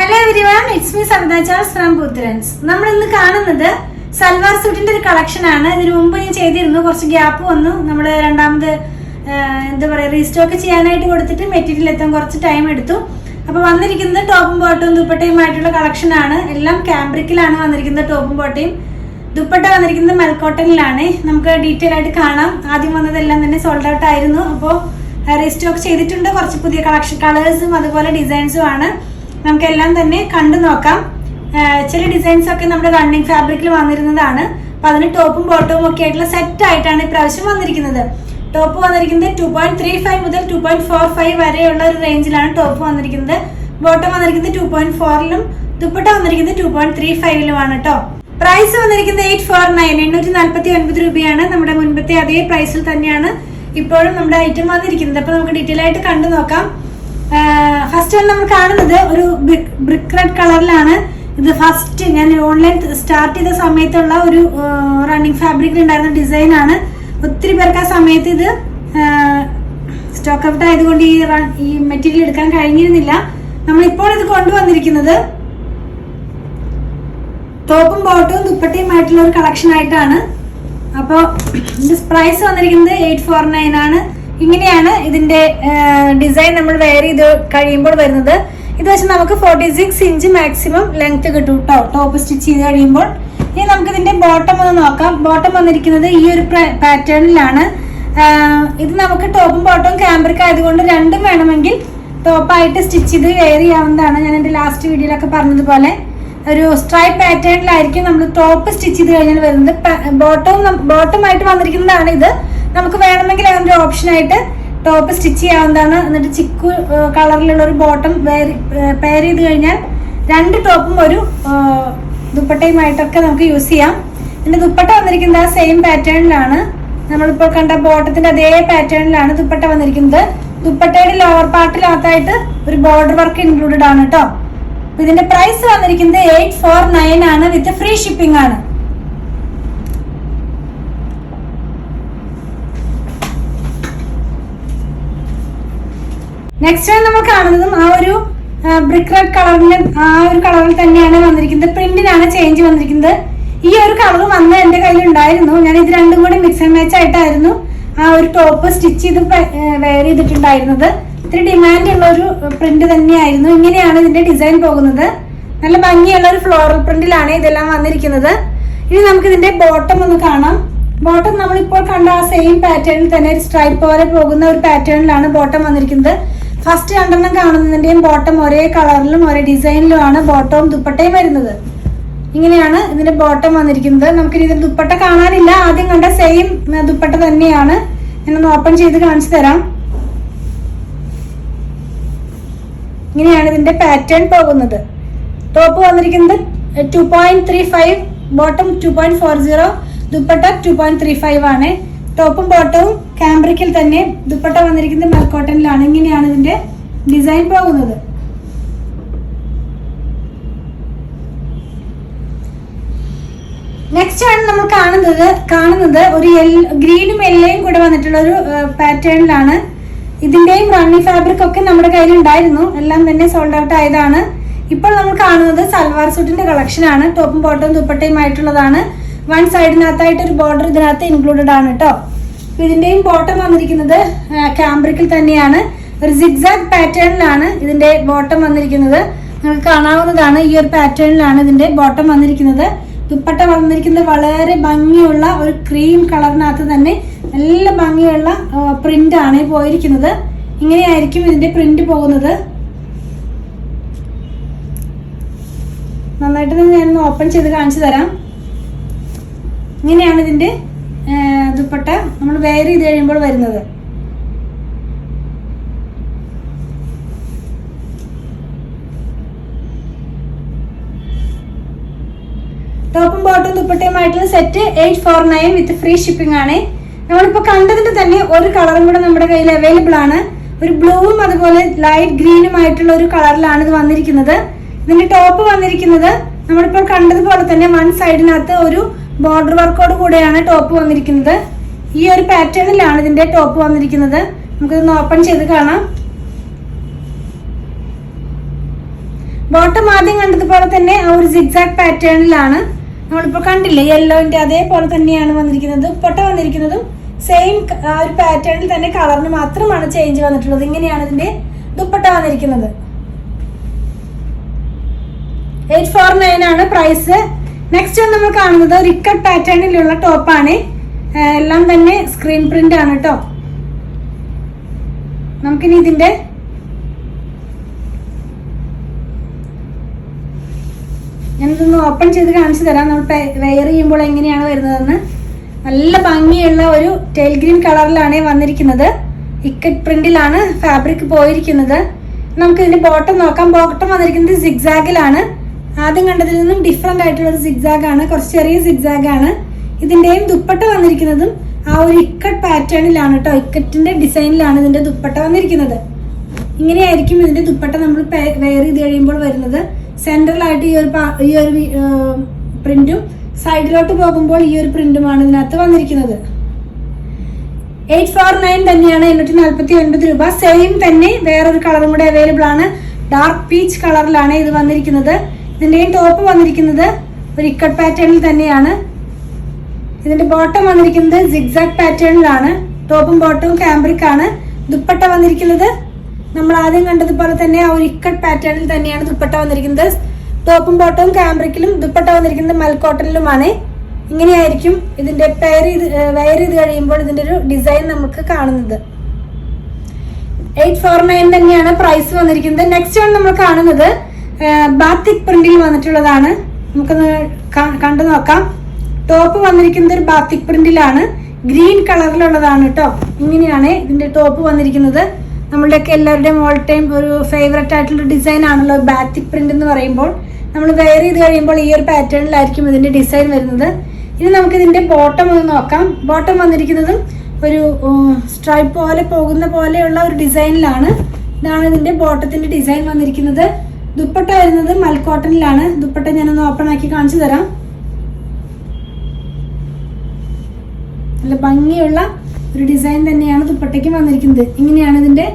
Hello everyone, it's me Savitha Charles from Puthrans. നമ്മൾ ഇന്ന് കാണുന്നത് സൽവാർ സൂട്ടിന്റെ ഒരു കളക്ഷൻ ആണ്. ഇതിനു മുമ്പ് ഞാൻ ചെയ്തിരുന്നു, കുറച്ച് ഗ്യാപ്പ് വന്നു. നമ്മൾ രണ്ടാമത് എന്താ പറയുക റീസ്റ്റോക്ക് ചെയ്യാനായിട്ട് കൊടുത്തിട്ട് മെറ്റീരിയൽ എത്താൻ കുറച്ച് ടൈം എടുത്തു. അപ്പോൾ വന്നിരിക്കുന്നത് ടോപ്പും ബോട്ടവും ദുപ്പട്ടയുമായിട്ടുള്ള കളക്ഷൻ ആണ്. എല്ലാം ക്യാമ്പ്രിക്കിലാണ് വന്നിരിക്കുന്നത്. ടോപ്പും ബോട്ടയും ദുപ്പട്ട വന്നിരിക്കുന്നത് മൽക്കോട്ടനിലാണ്. നമുക്ക് ഡീറ്റെയിൽ ആയിട്ട് കാണാം. ആദ്യം വന്നതെല്ലാം തന്നെ സോൾഡ് ഔട്ട് ആയിരുന്നു. അപ്പോൾ റീസ്റ്റോക്ക് ചെയ്തിട്ടുണ്ട്. കുറച്ച് പുതിയ കളക്ഷൻ കളേഴ്സും അതുപോലെ ഡിസൈൻസും ആണ്. നമുക്കെല്ലാം തന്നെ കണ്ടു നോക്കാം. ചില ഡിസൈൻസ് ഒക്കെ നമ്മുടെ റണ്ണിങ് ഫാബ്രിക്കിൽ വന്നിരുന്നതാണ്. അപ്പൊ അതിന് ടോപ്പും ബോട്ടവും ഒക്കെ ആയിട്ടുള്ള സെറ്റ് ആയിട്ടാണ് ഇപ്രാവശ്യം വന്നിരിക്കുന്നത്. ടോപ്പ് വന്നിരിക്കുന്നത് 2.35 മുതൽ 2.45 വരെയുള്ള ഒരു റേഞ്ചിലാണ് ടോപ്പ് വന്നിരിക്കുന്നത്. ബോട്ടം വന്നിരിക്കുന്നത് 2.4ലും ദുപ്പട്ട വന്നിരിക്കുന്നത് 2.35ലുമാണ് കേട്ടോ. പ്രൈസ് വന്നിരിക്കുന്നത് 849 രൂപയാണ്. നമ്മുടെ മുൻപത്തെ അതേ പ്രൈസിൽ തന്നെയാണ് ഇപ്പോഴും നമ്മുടെ ഐറ്റം വന്നിരിക്കുന്നത്. അപ്പൊ നമുക്ക് ഡീറ്റെയിൽ ആയിട്ട് കണ്ടു നോക്കാം. ഫസ്റ്റ് നമ്മൾ കാണുന്നത് ഒരു ബ്രിക്ക് റെഡ് കളറിലാണ്. ഇത് ഫസ്റ്റ് ഞാൻ ഓൺലൈൻ സ്റ്റാർട്ട് ചെയ്ത സമയത്തുള്ള ഒരു റണ്ണിങ് ഫാബ്രിക്കിൽ ഉണ്ടായിരുന്ന ഡിസൈൻ ആണ്. ഒത്തിരി പേർക്ക് ആ സമയത്ത് ഇത് സ്റ്റോക്ക് ഔട്ട് ആയതുകൊണ്ട് ഈ മെറ്റീരിയൽ എടുക്കാൻ കഴിഞ്ഞിരുന്നില്ല. നമ്മളിപ്പോൾ ഇത് കൊണ്ടുവന്നിരിക്കുന്നത് ടോപ്പും ബോട്ടവും ദുപ്പട്ടയുമായിട്ടുള്ള ഒരു കളക്ഷൻ ആയിട്ടാണ്. അപ്പോൾ ഇതിന്റെ പ്രൈസ് വന്നിരിക്കുന്നത് 849 ആണ്. ഇങ്ങനെയാണ് ഇതിന്റെ ഡിസൈൻ നമ്മൾ വെയർ ചെയ്ത് കഴിയുമ്പോൾ വരുന്നത്. ഇത് വെച്ച് നമുക്ക് 46 ഇഞ്ച് മാക്സിമം ലെങ്ത് കിട്ടും കേട്ടോ ടോപ്പ് സ്റ്റിച്ച് ചെയ്ത് കഴിയുമ്പോൾ. ഇനി നമുക്ക് ഇതിന്റെ ബോട്ടം ഒന്ന് നോക്കാം. ബോട്ടം വന്നിരിക്കുന്നത് ഈ ഒരു പാറ്റേണിലാണ്. ഇത് നമുക്ക് ടോപ്പും ബോട്ടവും ക്യാമ്പ്രിക് ആയതുകൊണ്ട് രണ്ടും വേണമെങ്കിൽ ടോപ്പായിട്ട് സ്റ്റിച്ച് ചെയ്ത് വെയർ ചെയ്യാവുന്നതാണ്. ഞാൻ എൻ്റെ ലാസ്റ്റ് വീഡിയോയിലൊക്കെ പറഞ്ഞതുപോലെ ഒരു സ്ട്രൈപ്പ് പാറ്റേണിലായിരിക്കും നമ്മൾ ടോപ്പ് സ്റ്റിച്ച് ചെയ്ത് കഴിഞ്ഞാൽ വരുന്നത്. ബോട്ടമായിട്ട് വന്നിരിക്കുന്നതാണ് ഇത്. നമുക്ക് വേണമെങ്കിൽ അതിൻ്റെ ഓപ്ഷനായിട്ട് ടോപ്പ് സ്റ്റിച്ച് ചെയ്യാവുന്നതാണ്. എന്നിട്ട് ചിക്കു കളറിലുള്ള ഒരു ബോട്ടം പെയർ ചെയ്ത് കഴിഞ്ഞാൽ രണ്ട് ടോപ്പും ഒരു ദുപ്പട്ടയുമായിട്ടൊക്കെ നമുക്ക് യൂസ് ചെയ്യാം. ഇതിന്റെ ദുപ്പട്ട വന്നിരിക്കുന്നത് ആ സെയിം പാറ്റേണിലാണ്. നമ്മളിപ്പോൾ കണ്ട ബോട്ടത്തിന്റെ അതേ പാറ്റേണിലാണ് ദുപ്പട്ട വന്നിരിക്കുന്നത്. ദുപ്പട്ടയുടെ ലോവർ പാർട്ടിനകത്തായിട്ട് ഒരു ബോർഡർ വർക്ക് ഇൻക്ലൂഡഡ് ആണ് കേട്ടോ. ഇതിന്റെ പ്രൈസ് വന്നിരിക്കുന്നത് 849 ആണ്. വിത്ത് ഫ്രീ ഷിപ്പിംഗ് ആണ്. നെക്സ്റ്റ് നമ്മൾ കാണുന്നതും ആ ഒരു ബ്രിക്ക് റെഡ് കളറിലും ആ ഒരു കളറിൽ തന്നെയാണ് വന്നിരിക്കുന്നത്. പ്രിന്റിനാണ് ചേഞ്ച് വന്നിരിക്കുന്നത്. ഈ ഒരു കളർ വന്ന് എന്റെ കയ്യിൽ ഉണ്ടായിരുന്നു. ഞാൻ ഇത് രണ്ടും കൂടി മിക്സ് ആൻഡ് മാച്ച് ആയിട്ടായിരുന്നു ആ ഒരു ടോപ്പ് സ്റ്റിച്ച് ചെയ്ത് വെയർ ചെയ്തിട്ടുണ്ടായിരുന്നത്. ഇത്തിരി ഡിമാൻഡ് ഉള്ള ഒരു പ്രിന്റ് തന്നെയായിരുന്നു. ഇങ്ങനെയാണ് ഇതിന്റെ ഡിസൈൻ പോകുന്നത്. നല്ല ഭംഗിയുള്ള ഒരു ഫ്ലോറൽ പ്രിന്റിലാണ് ഇതെല്ലാം വന്നിരിക്കുന്നത്. ഇനി നമുക്ക് ഇതിന്റെ ബോട്ടം ഒന്ന് കാണാം. ബോട്ടം നമ്മളിപ്പോൾ കണ്ട ആ സെയിം പാറ്റേണിൽ തന്നെ ഒരു സ്ട്രൈപ്പ് പോലെ പോകുന്ന ഒരു പാറ്റേണിലാണ് ബോട്ടം വന്നിരിക്കുന്നത്. ഫസ്റ്റ് രണ്ടെണ്ണം കാണുന്നതിന്റെയും ബോട്ടം ഒരേ കളറിലും ഒരേ ഡിസൈനിലുമാണ് ബോട്ടവും ദുപ്പട്ടയും വരുന്നത്. ഇങ്ങനെയാണ് ഇതിന്റെ ബോട്ടം വന്നിരിക്കുന്നത്. നമുക്ക് ഇതിന്റെ ദുപ്പട്ട കാണാനില്ല. ആദ്യം കണ്ട സെയിം ദുപ്പട്ട തന്നെയാണ്. ഞാനൊന്ന് ഓപ്പൺ ചെയ്ത് കാണിച്ചു തരാം. ഇങ്ങനെയാണ് ഇതിന്റെ പാറ്റേൺ പോകുന്നത്. ടോപ്പ് വന്നിരിക്കുന്നത് 2.35, ബോട്ടം 2.40, ദുപ്പട്ട 2.35 ആണ്. ടോപ്പും ബോട്ടവും ക്യാമ്പ്രിക്കിൽ തന്നെ, ദുപ്പട്ട വന്നിരിക്കുന്നത് മൽക്കോട്ടനിലാണ്. ഇങ്ങനെയാണ് ഇതിന്റെ ഡിസൈൻ പോകുന്നത്. നെക്സ്റ്റ് ആണ് നമ്മൾ കാണുന്നത് ഒരു ഗ്രീനും യെല്ലോയും കൂടെ വന്നിട്ടുള്ള ഒരു പാറ്റേണിലാണ്. ഇതിന്റെയും റണ്ണിങ് ഫാബ്രിക് ഒക്കെ നമ്മുടെ കയ്യിൽ ഉണ്ടായിരുന്നു. എല്ലാം തന്നെ സോൾഡ് ഔട്ട് ആയതാണ്. ഇപ്പോൾ നമ്മൾ കാണുന്നത് സൽവാർ സൂട്ടിന്റെ കളക്ഷൻ ആണ്. ടോപ്പും ബോട്ടവും ദുപ്പട്ടയുമായിട്ടുള്ളതാണ്. വൺ സൈഡിനകത്തായിട്ട് ഒരു ബോർഡർ ഇതിനകത്ത് ഇൻക്ലൂഡഡ് ആണ് കേട്ടോ. ഇതിന്റെയും ബോട്ടം വന്നിരിക്കുന്നത് ക്യാമ്പ്രിക്കിൽ തന്നെയാണ്. ഒരു സിഗ്സാഗ് പാറ്റേണിലാണ് ഇതിന്റെ ബോട്ടം വന്നിരിക്കുന്നത്. നിങ്ങൾക്ക് കാണാവുന്നതാണ്. ഈ ഒരു പാറ്റേണിലാണ് ഇതിന്റെ ബോട്ടം വന്നിരിക്കുന്നത്. ദുപ്പട്ട വന്നിരിക്കുന്നത് വളരെ ഭംഗിയുള്ള ഒരു ക്രീം കളറിനകത്ത് തന്നെ നല്ല ഭംഗിയുള്ള പ്രിന്റ് ആണ് പോയിരിക്കുന്നത്. ഇങ്ങനെയായിരിക്കും ഇതിന്റെ പ്രിന്റ് പോകുന്നത്. നന്നായിട്ട് ഞാനൊന്ന് ഓപ്പൺ ചെയ്ത് കാണിച്ചു തരാം. ഇങ്ങനെയാണ് ഇതിന്റെ ദുപ്പട്ട നമ്മൾ വെയർ ചെയ്ത് കഴിയുമ്പോൾ വരുന്നത്. ടോപ്പും ബോട്ടും ദുപ്പട്ടയുമായിട്ടുള്ള സെറ്റ് 849 വിത്ത് ഫ്രീ ഷിപ്പിംഗ് ആണ്. നമ്മളിപ്പോൾ കണ്ടതിന്റെ തന്നെ ഒരു കളറും കൂടെ നമ്മുടെ കയ്യിൽ അവൈലബിൾ ആണ്. ഒരു ബ്ലൂവും അതുപോലെ ലൈറ്റ് ഗ്രീനുമായിട്ടുള്ള ഒരു കളറിലാണ് ഇത് വന്നിരിക്കുന്നത്. ഇതിന്റെ ടോപ്പ് വന്നിരിക്കുന്നത് നമ്മളിപ്പോൾ കണ്ടതുപോലെ തന്നെ വൺ സൈഡിനകത്ത് ഒരു ബോർഡർ വർക്കോട് കൂടെയാണ് ടോപ്പ് വന്നിരിക്കുന്നത്. ഈ ഒരു പാറ്റേണിലാണ് ഇതിന്റെ ടോപ്പ് വന്നിരിക്കുന്നത്. നമുക്കിതൊന്ന് ഓപ്പൺ ചെയ്ത് കാണാം. ബോട്ടം ആദ്യം കണ്ടതുപോലെ തന്നെ ആ ഒരു സിഗ്സാഗ് പാറ്റേണിലാണ് നമ്മളിപ്പോൾ കണ്ടില്ലേ, യെല്ലോന്റെ അതേപോലെ തന്നെയാണ് വന്നിരിക്കുന്നത്. ദുപ്പട്ട വന്നിരിക്കുന്നതും സെയിം ആ ഒരു പാറ്റേണിൽ തന്നെ കളറിന് മാത്രമാണ് ചേഞ്ച് വന്നിട്ടുള്ളത്. ഇങ്ങനെയാണ് ഇതിന്റെ ദുപ്പട്ട വന്നിരിക്കുന്നത്. 849 ആണ് പ്രൈസ്. നെക്സ്റ്റ് നമ്മൾ കാണുന്നത് ഒരു ഇക്കട്ട് പാറ്റേണിലുള്ള ടോപ്പാണ്. എല്ലാം തന്നെ സ്ക്രീൻ പ്രിന്റ് ആണ് കേട്ടോ. നമുക്കിനി ഇതിന്റെ ഞാനിതൊന്ന് ഓപ്പൺ ചെയ്ത് കാണിച്ചു തരാം, നമ്മൾ വെയർ ചെയ്യുമ്പോൾ എങ്ങനെയാണ് വരുന്നതെന്ന്. നല്ല ഭംഗിയുള്ള ഒരു ടെയിൽ ഗ്രീൻ കളറിലാണ് വന്നിരിക്കുന്നത്. ഇക്കറ്റ് പ്രിന്റിലാണ് ഫാബ്രിക് പോയിരിക്കുന്നത്. നമുക്ക് ഇതിന്റെ ബോട്ടം നോക്കാം. ബോട്ടം വന്നിരിക്കുന്നത് സിഗ്സാഗിലാണ്. ആദ്യം കണ്ടതിൽ നിന്നും ഡിഫറെന്റ് ആയിട്ടുള്ള ഒരു സിഗ്സാഗ് ആണ്, കുറച്ച് ചെറിയ സിഗ്സാഗ് ആണ്. ഇതിന്റെയും ദുപ്പട്ട വന്നിരിക്കുന്നതും ആ ഒരു ഇക്കട്ട് പാറ്റേണിലാണ് കേട്ടോ. ഇക്കറ്റിന്റെ ഡിസൈനിലാണ് ഇതിന്റെ ദുപ്പട്ട വന്നിരിക്കുന്നത്. ഇങ്ങനെയായിരിക്കും ഇതിന്റെ ദുപ്പട്ട നമ്മൾ വെയർ ചെയ്ത് കഴിയുമ്പോൾ വരുന്നത്. സെൻട്രലായിട്ട് ഈ ഒരു പ്രിന്റും സൈഡിലോട്ട് പോകുമ്പോൾ ഈ ഒരു പ്രിന്റുമാണ് ഇതിനകത്ത് വന്നിരിക്കുന്നത്. 849 തന്നെയാണ്, 849 രൂപ. സെയിം തന്നെ വേറൊരു കളറും കൂടെ അവൈലബിൾ ആണ്. ഡാർക്ക് പീച്ച് കളറിലാണ് ഇത് വന്നിരിക്കുന്നത്. ഇതിന്റെയും ടോപ്പ് വന്നിരിക്കുന്നത് ഒരു ഇക്കട്ട് പാറ്റേണിൽ തന്നെയാണ്. ഇതിന്റെ ബോട്ടം വന്നിരിക്കുന്നത് സിഗ്സാഗ് പാറ്റേണിലാണ്. ടോപ്പും ബോട്ടവും കാംബ്രിക് ആണ്. ദുപ്പട്ട വന്നിരിക്കുന്നത് നമ്മൾ ആദ്യം കണ്ടതുപോലെ തന്നെ ആ ഒരു ഇക്കട്ട് പാറ്റേണിൽ തന്നെയാണ് ദുപ്പട്ട വന്നിരിക്കുന്നത്. ടോപ്പും ബോട്ടവും കാംബ്രിക്കിലും, ദുപ്പട്ട വന്നിരിക്കുന്നത് മൽക്കോട്ടനിലുമാണ്. ഇങ്ങനെയായിരിക്കും ഇതിന്റെ വെയർ ചെയ്ത് കഴിയുമ്പോൾ ഇതിന്റെ ഒരു ഡിസൈൻ നമുക്ക് കാണുന്നത്. 849 തന്നെയാണ് പ്രൈസ് വന്നിരിക്കുന്നത്. നെക്സ്റ്റ് ആണ് നമ്മൾ കാണുന്നത് ബാത്തിക് പ്രിന്റിൽ വന്നിട്ടുള്ളതാണ്. നമുക്കൊന്ന് കണ്ടു നോക്കാം. ടോപ്പ് വന്നിരിക്കുന്നത് ഒരു ബാത്തിക് പ്രിന്റിലാണ്, ഗ്രീൻ കളറിലുള്ളതാണ് കേട്ടോ. ഇങ്ങനെയാണ് ഇതിന്റെ ടോപ്പ് വന്നിരിക്കുന്നത്. നമ്മളുടെയൊക്കെ എല്ലാവരുടെയും ഓൾ ടൈം ഒരു ഫേവററ്റ് ആയിട്ടുള്ള ഡിസൈൻ ആണല്ലോ ബാത്തിക് പ്രിന്റ് എന്ന് പറയുമ്പോൾ. നമ്മൾ വെയർ ചെയ്ത് കഴിയുമ്പോൾ ഈ ഒരു പാറ്റേണിലായിരിക്കും ഇതിന്റെ ഡിസൈൻ വരുന്നത്. ഇനി നമുക്ക് ഇതിന്റെ ബോട്ടം ഒന്ന് നോക്കാം. ബോട്ടം വന്നിരിക്കുന്നതും ഒരു സ്ട്രൈപ്പ് പോലെ പോകുന്ന പോലെയുള്ള ഒരു ഡിസൈനിലാണ്. ഇതാണ് ഇതിന്റെ ബോട്ടത്തിന്റെ ഡിസൈൻ വന്നിരിക്കുന്നത്. ദുപ്പട്ട വരുന്നത് മൽക്കോട്ടനിലാണ്. ദുപ്പട്ട ഞാനൊന്ന് ഓപ്പൺ ആക്കി കാണിച്ചു തരാം. നല്ല ഭംഗിയുള്ള ഒരു ഡിസൈൻ തന്നെയാണ് ദുപ്പട്ടയ്ക്ക് വന്നിരിക്കുന്നത്. ഇങ്ങനെയാണ് ഇതിന്റെ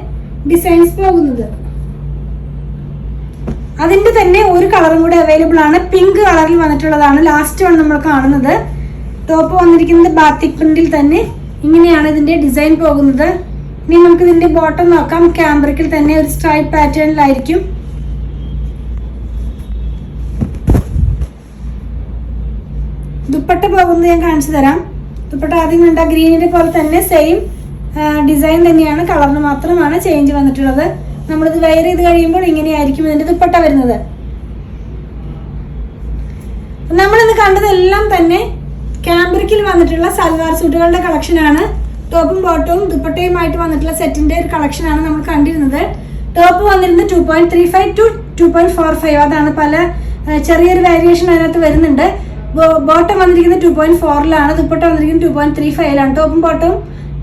ഡിസൈൻസ് പോകുന്നത്. അതിന്റെ തന്നെ ഒരു കളറും കൂടെ അവൈലബിൾ ആണ്, പിങ്ക് കളറിൽ വന്നിട്ടുള്ളതാണ്. ലാസ്റ്റ് ആണ് നമ്മൾ കാണുന്നത്. ടോപ്പ് വന്നിരിക്കുന്നത് ബാത്തിക് പ്രിന്റിൽ തന്നെ. ഇങ്ങനെയാണ് ഇതിന്റെ ഡിസൈൻ പോകുന്നത്. ഇനി നമുക്ക് ഇതിന്റെ ബോട്ടം നോക്കാം. കാംബ്രിക്കിൽ തന്നെ ഒരു സ്ട്രൈപ്പ് പാറ്റേണിലായിരിക്കും. ദുപ്പട്ട പോകുന്നത് ഞാൻ കാണിച്ചു തരാം. ദുപ്പട്ട ആദ്യം കണ്ട ഗ്രീനിന്റെ പോലെ തന്നെ സെയിം ഡിസൈൻ തന്നെയാണ്, കളറിന് മാത്രമാണ് ചേഞ്ച് വന്നിട്ടുള്ളത്. നമ്മളിത് വെയർ ചെയ്ത് കഴിയുമ്പോൾ ഇങ്ങനെയായിരിക്കും ഇതിന്റെ ദുപ്പട്ട വരുന്നത്. നമ്മളിന്ന് കണ്ടതെല്ലാം തന്നെ കാംബ്രിക്കിൽ വന്നിട്ടുള്ള സൽവാർ സൂട്ടുകളുടെ കളക്ഷനാണ്. ടോപ്പും ബോട്ടവും ദുപ്പട്ടയുമായിട്ട് വന്നിട്ടുള്ള സെറ്റിന്റെ ഒരു കളക്ഷനാണ് നമ്മൾ കണ്ടിരുന്നത്. ടോപ്പ് വന്നിരുന്നത് 2.35 to 2.45. അതാണ് പല ചെറിയൊരു വേരിയേഷൻ അതിനകത്ത് വരുന്നുണ്ട്. ബോട്ടം വന്നിരിക്കുന്നത് 2.4ലാണ്. ദുപ്പട്ട വന്നിരിക്കുന്നത് 2.35ലാണ്. ടോപ്പും ബോട്ടവും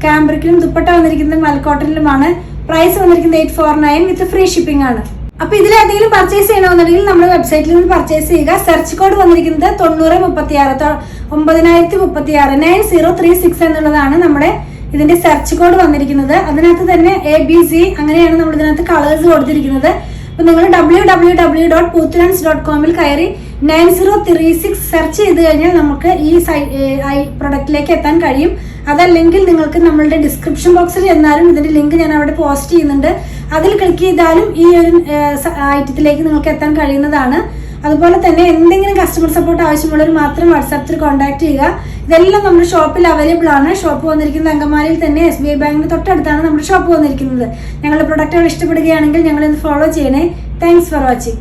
കാംബ്രിക്കിലും, ദുപ്പട്ട വന്നിരിക്കുന്നത് മൽക്കോട്ടനിലുമാണ്. പ്രൈസ് വന്നിരിക്കുന്നത് 849 വിത്ത് ഫ്രീ ഷിപ്പിംഗ് ആണ്. അപ്പൊ ഇതിലേതെങ്കിലും പർച്ചേസ് ചെയ്യണമെന്നുണ്ടെങ്കിൽ നമ്മുടെ വെബ്സൈറ്റിൽ നിന്ന് പർച്ചേസ് ചെയ്യുക. സെർച്ച് കോഡ് വന്നിരിക്കുന്നത് 9036 9036 എന്നുള്ളതാണ് നമ്മുടെ ഇതിന്റെ സെർച്ച് കോഡ് വന്നിരിക്കുന്നത്. അതിനകത്ത് തന്നെ ABC അങ്ങനെയാണ് നമ്മൾ ഇതിനകത്ത് കളേഴ്സ് കൊടുത്തിരിക്കുന്നത്. അപ്പൊ നിങ്ങൾ www.poothlands.com കയറി 9036 സെർച്ച് ചെയ്ത് കഴിഞ്ഞാൽ നമുക്ക് ഈ പ്രൊഡക്റ്റിലേക്ക് എത്താൻ കഴിയും. അതല്ലെങ്കിൽ നിങ്ങൾക്ക് നമ്മളുടെ ഡിസ്ക്രിപ്ഷൻ ബോക്സിൽ ചെന്നാലും ഇതിന്റെ ലിങ്ക് ഞാൻ അവിടെ പോസ്റ്റ് ചെയ്യുന്നുണ്ട്. അതിൽ ക്ലിക്ക് ചെയ്താലും ഈ ഒരു ഐറ്റത്തിലേക്ക് നിങ്ങൾക്ക് എത്താൻ കഴിയുന്നതാണ്. അതുപോലെ തന്നെ എന്തെങ്കിലും കസ്റ്റമർ സപ്പോർട്ട് ആവശ്യമുള്ളവർ മാത്രം വാട്സാപ്പിൽ കോൺടാക്ട് ചെയ്യുക. ഇതെല്ലാം നമ്മുടെ ഷോപ്പിൽ അവൈലബിൾ ആണ്. ഷോപ്പ് വന്നിരിക്കുന്നത് അങ്കമാലിയിൽ തന്നെ SBI ബാങ്കിന് തൊട്ടടുത്താണ് നമ്മുടെ ഷോപ്പ് വന്നിരിക്കുന്നത്. ഞങ്ങളുടെ പ്രൊഡക്റ്റുകൾ ഇഷ്ടപ്പെടുകയാണെങ്കിൽ ഞങ്ങളിത് ഫോളോ ചെയ്യണേ. Thanks for watching.